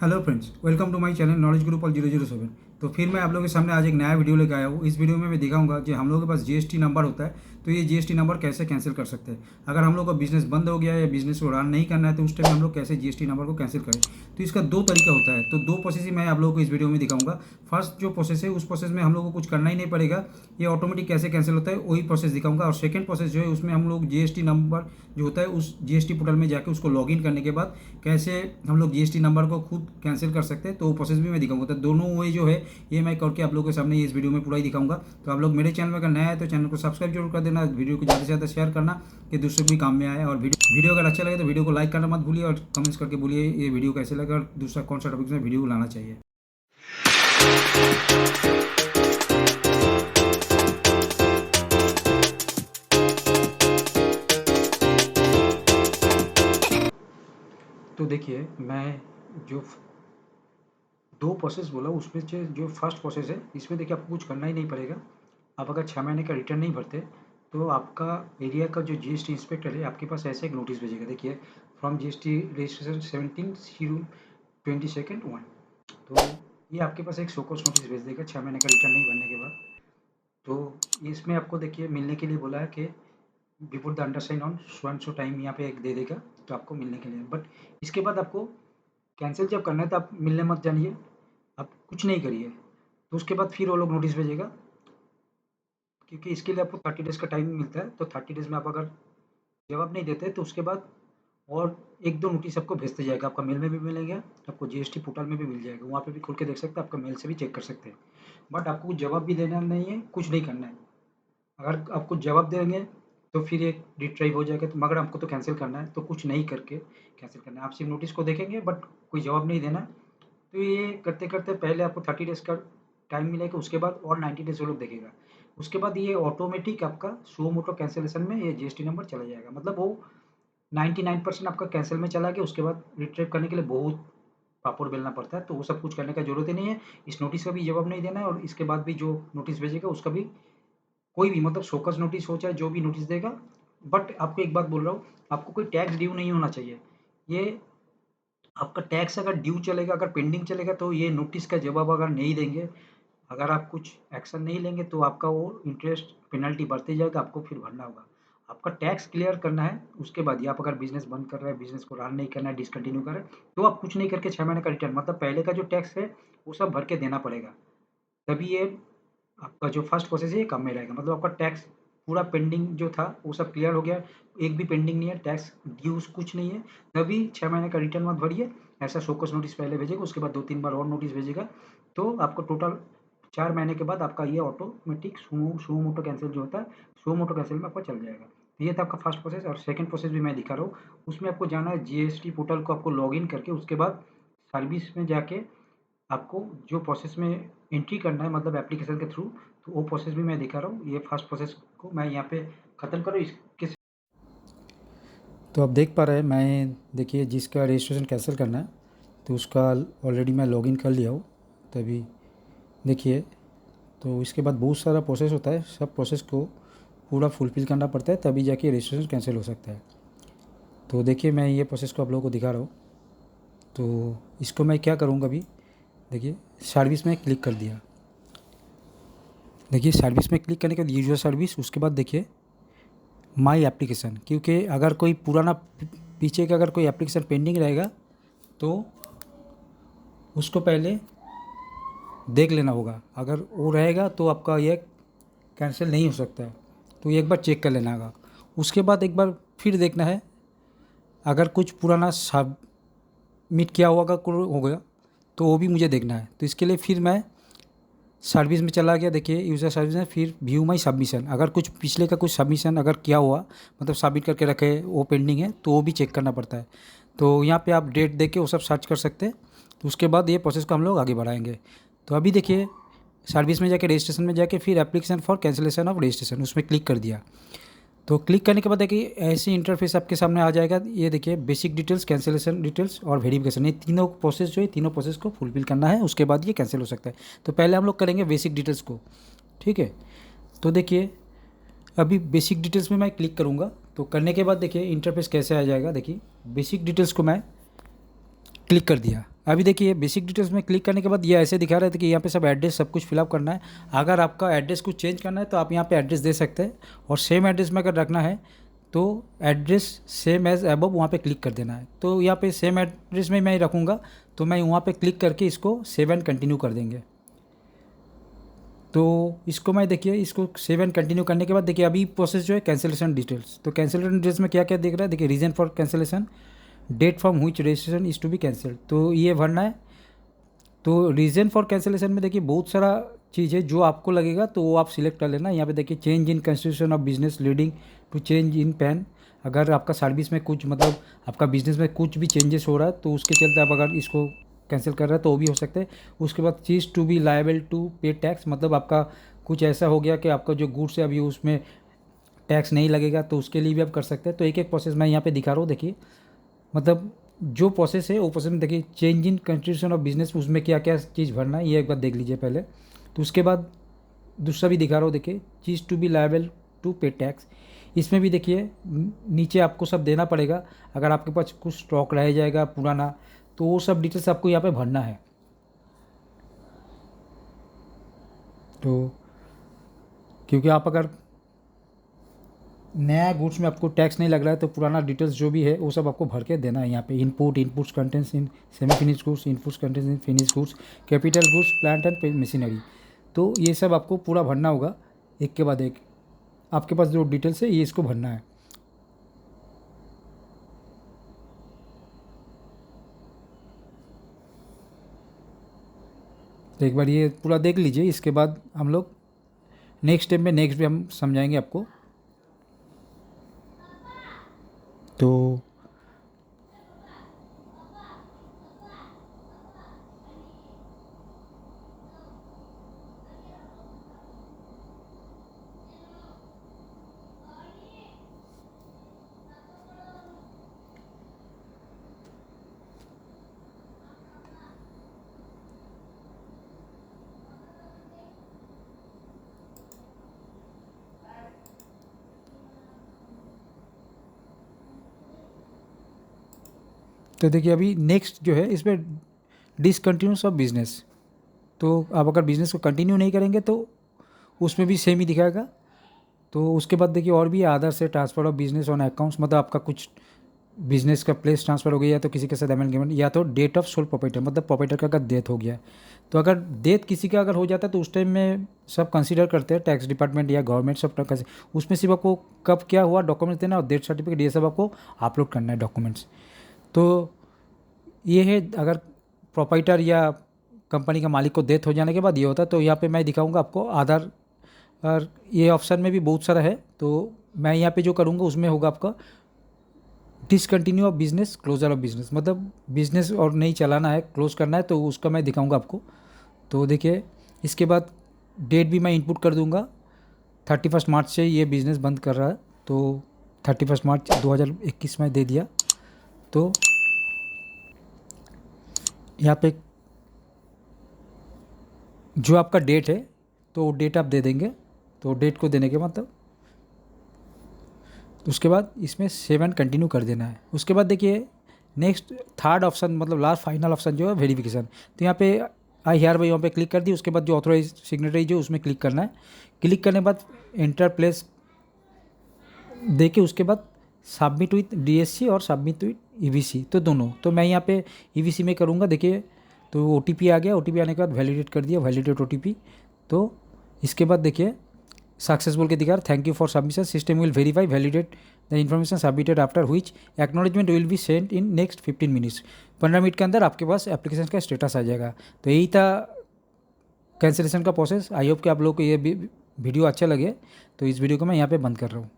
Hello friends, welcome to my channel knowledge group all 007। तो फिर मैं आप लोगों के सामने आज एक नया वीडियो लेकर आया हूँ। इस वीडियो में मैं दिखाऊंगा कि हम लोगों के पास जीएसटी नंबर होता है, तो ये जीएसटी नंबर कैसे कैंसिल कर सकते हैं। अगर हम लोग का बिजनेस बंद हो गया है या बिजनेस को रन नहीं करना है, तो उस टाइम हम लोग कैसे जीएसटी नंबर को कैंसिल करें। तो इसका दो तरीका होता है, तो दो प्रोसेस ही मैं आप लोगों को इस वीडियो में दिखाऊंगा। फर्स्ट जो प्रोसेस है, उस प्रोसेस में हम लोग को कुछ करना ही नहीं पड़ेगा, ये ऑटोमेटिक कैसे कैंसिल होता है वही प्रोसेस दिखाऊंगा। और सेकंड प्रोसेस जो है, उसमें हम लोग जीएसटी नंबर जो होता है उस जीएसटी पोर्टल में जाकर उसको लॉगिन करने के बाद कैसे हम लोग जीएसटी नंबर को खुद कैंसिल कर सकते हैं, तो वो प्रोसेस भी मैं दिखाऊंगा। तो दोनों वे जो है ये मैं करके आप लोगों के सामने इस वीडियो में पूरा ही दिखाऊंगा। तो आप लोग मेरे चैनल में अगर नया है तो चैनल को सब्सक्राइब जरूर कर देना, वीडियो को ज़्यादा से ज़्यादा शेयर करना कि दूसरे को भी काम में आए। और वीडियो अगर अच्छा लगे तो वीडियो को लाइक करना मत भूलिए और कमेंट्स करके बोलिए ये वीडियो कैसे लगा और दूसरा कौन सा टॉपिक में वीडियो लाना चाहिए। तो देखिए, मैं जो दो प्रोसेस बोला उसमें से जो फर्स्ट प्रोसेस है, इसमें देखिए आपको कुछ करना ही नहीं पड़ेगा। आप अगर 6 महीने का रिटर्न नहीं भरते तो आपका एरिया का जो जीएसटी इंस्पेक्टर है आपके पास ऐसे एक नोटिस भेजेगा। देखिए, फ्रॉम जीएसटी रजिस्ट्रेशन 17/0/22 तो ये आपके पास एक शोकॉज नोटिस भेज देगा 6 महीने का रिटर्न नहीं भरने के बाद। तो इसमें आपको देखिए मिलने के लिए बोला है कि before the undersigned on so and so time, यहाँ पे एक दे देगा तो आपको मिलने के लिए। बट इसके बाद आपको कैंसिल जब करना है तो आप मिलने मत जानिए, आप कुछ नहीं करिए। तो उसके बाद फिर वो लोग नोटिस भेजेगा, क्योंकि इसके लिए आपको 30 डेज़ का टाइम मिलता है। तो 30 डेज़ में आप अगर जवाब नहीं देते तो उसके बाद और एक दो नोटिस आपको भेजते जाएगा। आपका मेल में भी मिलेंगे, आपको जीएसटी पोर्टल में भी मिल जाएगा, वहाँ पे भी खोल के देख सकते हैं, आपका मेल से भी चेक कर सकते हैं। बट आपको कुछ जवाब भी देना नहीं है, कुछ नहीं करना है। अगर आप कुछ जवाब देंगे तो फिर एक रिट्राइव हो जाएगा, तो मगर आपको तो कैंसिल करना है, तो कुछ नहीं करके कैंसिल करना है। आप सिर्फ नोटिस को देखेंगे बट कोई जवाब नहीं देना। तो ये करते करते पहले आपको 30 डेज़ का टाइम मिलेगा, उसके बाद और 90 डेज़ वो लोग देखेगा। उसके बाद ये ऑटोमेटिक आपका सो मोटो कैंसिलेशन में ये जीएसटी नंबर चला जाएगा। मतलब वो 99% आपका कैंसिल में चला गया। उसके बाद रिट्रीव करने के लिए बहुत पापड़ बेलना पड़ता है, तो वो सब कुछ करने का ज़रूरत ही नहीं है। इस नोटिस का भी जवाब नहीं देना है और इसके बाद भी जो नोटिस भेजेगा उसका भी कोई भी, मतलब शोकॉज नोटिस हो चाहे जो भी नोटिस देगा। बट आपको एक बात बोल रहा हूँ, आपको कोई टैक्स ड्यू नहीं होना चाहिए। ये आपका टैक्स अगर ड्यू चलेगा, अगर पेंडिंग चलेगा, तो ये नोटिस का जवाब अगर नहीं देंगे, अगर आप कुछ एक्शन नहीं लेंगे तो आपका वो इंटरेस्ट पेनल्टी बढ़ते जाएगा, आपको फिर भरना होगा। आपका टैक्स क्लियर करना है, उसके बाद ही आप अगर बिजनेस बंद कर रहे हैं, बिजनेस को रन नहीं करना है, डिसकंटिन्यू कर रहे हैं, तो आप कुछ नहीं करके 6 महीने का रिटर्न, मतलब पहले का जो टैक्स है वो सब भर के देना पड़ेगा। तभी ये आपका जो फर्स्ट प्रोसेस है ये काम में रहेगा। मतलब आपका टैक्स पूरा पेंडिंग जो था वो सब क्लियर हो गया, एक भी पेंडिंग नहीं है, टैक्स ड्यूज कुछ नहीं है। तभी 6 महीने का रिटर्न मत भरिए। ऐसा शोकॉज नोटिस पहले भेजेगा, उसके बाद 2-3 बार और नोटिस भेजेगा। तो आपको टोटल 4 महीने के बाद आपका ये ऑटोमेटिक सो मोटो कैंसिल जो होता है, सो मोटो कैंसिल में आपका चल जाएगा। तो ये था आपका फर्स्ट प्रोसेस। और सेकंड प्रोसेस भी मैं दिखा रहा हूँ। उसमें आपको जाना है जीएसटी पोर्टल को, आपको लॉगिन करके उसके बाद सर्विस में जाके आपको जो प्रोसेस में एंट्री करना है, मतलब एप्लीकेशन के थ्रू, तो वो प्रोसेस भी मैं दिखा रहा हूँ। ये फर्स्ट प्रोसेस को मैं यहाँ पे ख़त्म करूँ इसके। तो आप देख पा रहे हैं, मैं देखिए जिसका रजिस्ट्रेशन कैंसिल करना है तो उसका ऑलरेडी मैं लॉगिन कर लिया हूँ। तभी देखिए, तो इसके बाद बहुत सारा प्रोसेस होता है, सब प्रोसेस को पूरा फुलफिल करना पड़ता है, तभी जाके रजिस्ट्रेशन कैंसिल हो सकता है। तो देखिए, मैं ये प्रोसेस को आप लोगों को दिखा रहा हूँ। तो इसको मैं क्या करूँगा अभी, देखिए सर्विस में क्लिक कर दिया। देखिए सर्विस में क्लिक करने के बाद यूजर सर्विस, उसके बाद देखिए माई एप्लीकेशन, क्योंकि अगर कोई पुराना पीछे का अगर कोई एप्लीकेशन पेंडिंग रहेगा तो उसको पहले देख लेना होगा। अगर वो रहेगा तो आपका ये कैंसिल नहीं हो सकता है, तो एक बार चेक कर लेना होगा। उसके बाद एक बार फिर देखना है, अगर कुछ पुराना सबमिट किया हुआ हो गया तो वो भी मुझे देखना है। तो इसके लिए फिर मैं सर्विस में चला गया। देखिए यूज़र सर्विस में फिर व्यू माई सबमिशन, अगर कुछ पिछले का कुछ सबमिशन अगर किया हुआ, मतलब सबमिट करके रखे वो पेंडिंग है, तो वो भी चेक करना पड़ता है। तो यहाँ पे आप डेट देख के वो सब सर्च कर सकते हैं। तो उसके बाद ये प्रोसेस को हम लोग आगे बढ़ाएंगे। तो अभी देखिए सर्विस में जाके रजिस्ट्रेशन में जाके फिर application for cancellation of registration, उसमें क्लिक कर दिया। तो क्लिक करने के बाद देखिए ऐसी इंटरफेस आपके सामने आ जाएगा। ये देखिए बेसिक डिटेल्स, कैंसिलेशन डिटेल्स और वेरिफिकेशन, ये तीनों प्रोसेस जो है, तीनों प्रोसेस को फुलफिल करना है, उसके बाद ये कैंसिल हो सकता है। तो पहले हम लोग करेंगे बेसिक डिटेल्स को, ठीक है। तो देखिए अभी बेसिक डिटेल्स में मैं क्लिक करूँगा, तो करने के बाद देखिए इंटरफेस कैसे आ जाएगा। देखिए बेसिक डिटेल्स को मैं क्लिक कर दिया। अभी देखिए बेसिक डिटेल्स में क्लिक करने के बाद ये ऐसे दिखा रहे थे कि यहाँ पे सब एड्रेस सब कुछ फिलअप करना है। अगर आपका एड्रेस कुछ चेंज करना है तो आप यहाँ पे एड्रेस दे सकते हैं, और सेम एड्रेस में अगर रखना है तो एड्रेस सेम एज अबव वहाँ पे क्लिक कर देना है। तो यहाँ पे सेम एड्रेस में मैं रखूँगा, तो मैं वहाँ पे क्लिक करके इसको सेव एंड कंटिन्यू कर देंगे। तो इसको मैं देखिए इसको सेव एंड कंटिन्यू करने के बाद देखिए अभी प्रोसेस जो है कैंसिलेशन डिटेल्स। तो कैंसिलेशन डिटेल्स में क्या क्या देख रहा है, देखिए reason for cancellation, date from which registration is to be cancelled, तो ये भरना है। तो रीज़न फॉर कैंसिलेशन में देखिए बहुत सारा चीज़ है, जो आपको लगेगा तो वो आप सिलेक्ट कर लेना। यहाँ पे देखिए change in constitution of business leading to change in PAN, अगर आपका सर्विस में कुछ मतलब आपका बिजनेस में कुछ भी चेंजेस हो रहा है तो उसके चलते आप अगर इसको कैंसिल कर रहे हैं तो वो भी हो सकता है। उसके बाद चीज़ टू बी लायबल टू पे टैक्स, मतलब आपका कुछ ऐसा हो गया कि आपका जो गुड्स है अभी उसमें टैक्स नहीं लगेगा, तो उसके लिए भी आप कर सकते हैं। तो एक एक प्रोसेस मैं यहाँ पे दिखा रहा हूँ, देखिए मतलब जो प्रोसेस है वो प्रोसेस में देखिए change in constitution of business, उसमें क्या क्या चीज़ भरना है ये एक बार देख लीजिए पहले। तो उसके बाद दूसरा भी दिखा रहा हूँ, देखिए चीज़ टू बी लायबल टू पे टैक्स, इसमें भी देखिए नीचे आपको सब देना पड़ेगा। अगर आपके पास कुछ स्टॉक रह जाएगा पुराना तो वो सब डिटेल्स आपको यहाँ पे भरना है। तो क्योंकि आप अगर नया गुड्स में आपको टैक्स नहीं लग रहा है तो पुराना डिटेल्स जो भी है वो सब आपको भर के देना है। यहाँ पे inputs contents in semi finish goods, inputs contents in finish goods, capital goods, plant and machinery, तो ये सब आपको पूरा भरना होगा एक के बाद एक। आपके पास जो डिटेल्स है ये इसको भरना है। तो एक बार ये पूरा देख लीजिए, इसके बाद हम लोग नेक्स्ट स्टेप में नेक्स्ट भी हम समझाएंगे आपको। तो देखिए अभी नेक्स्ट जो है इसमें डिसकंटिन्यूस ऑफ बिजनेस, तो आप अगर बिज़नेस को कंटिन्यू नहीं करेंगे तो उसमें भी सेम ही दिखाएगा। तो उसके बाद देखिए और भी आधार से transfer of business on accounts, मतलब आपका कुछ बिजनेस का प्लेस ट्रांसफ़र हो गया या तो किसी के साथ एमेंडमेंट, या तो डेट ऑफ सोल प्रोपराइटर, मतलब प्रोपराइटर का अगर डेथ हो गया। तो अगर डेथ किसी का अगर हो जाता है तो उस टाइम में सब कंसीडर करते हैं, टैक्स डिपार्टमेंट या गवर्नमेंट सब उसमें सिर्फ आपको कब क्या हुआ डॉक्यूमेंट्स देना और डेथ सर्टिफिकेट ये सब आपको अपलोड करना है डॉक्यूमेंट्स। तो ये है अगर प्रोपराइटर या कंपनी का मालिक को डेथ हो जाने के बाद ये होता है। तो यहाँ पे मैं दिखाऊंगा आपको आधार, और ये ऑप्शन में भी बहुत सारा है। तो मैं यहाँ पे जो करूँगा उसमें होगा आपका discontinue of business, closure of business, मतलब बिजनेस और नहीं चलाना है, क्लोज करना है, तो उसका मैं दिखाऊंगा आपको। तो देखिए इसके बाद डेट भी मैं इनपुट कर दूंगा, 31 मार्च से ये बिज़नेस बंद कर रहा है, तो 31 मार्च 2021 में दे दिया। तो यहाँ पे जो आपका डेट है तो डेट आप दे देंगे। तो डेट को देने के मतलब उसके बाद इसमें सेव एंड कंटिन्यू कर देना है। उसके बाद देखिए नेक्स्ट थर्ड ऑप्शन मतलब लास्ट फाइनल ऑप्शन जो है वेरिफिकेशन। तो यहाँ पे आई हेयर बाई यहाँ पे क्लिक कर दी, उसके बाद जो ऑथोराइज सिग्नेटरी जो उसमें क्लिक करना है। क्लिक करने के बाद एंटर प्लेस देके उसके बाद सबमिट विथ डीएससी और सबमिट विथ ईवीसी, तो दोनों। तो मैं यहाँ पे ईवीसी में करूँगा। देखिए तो ओटीपी आ गया, ओटीपी आने के बाद वैलिडेट कर दिया, वैलिडेट ओटीपी। तो इसके बाद देखिए सक्सेसफुल के दिखा thank you for submission, system will verify validate the information submitted after which acknowledgement will be send in next 15 minutes. 15 minute के अंदर आपके पास एप्लीकेशन का स्टेटस आ जाएगा। तो यही था कैंसिलेशन का प्रोसेस। आई होप कि आप लोग को ये वीडियो अच्छा लगे। तो इस वीडियो को मैं यहाँ पे बंद कर रहा हूँ।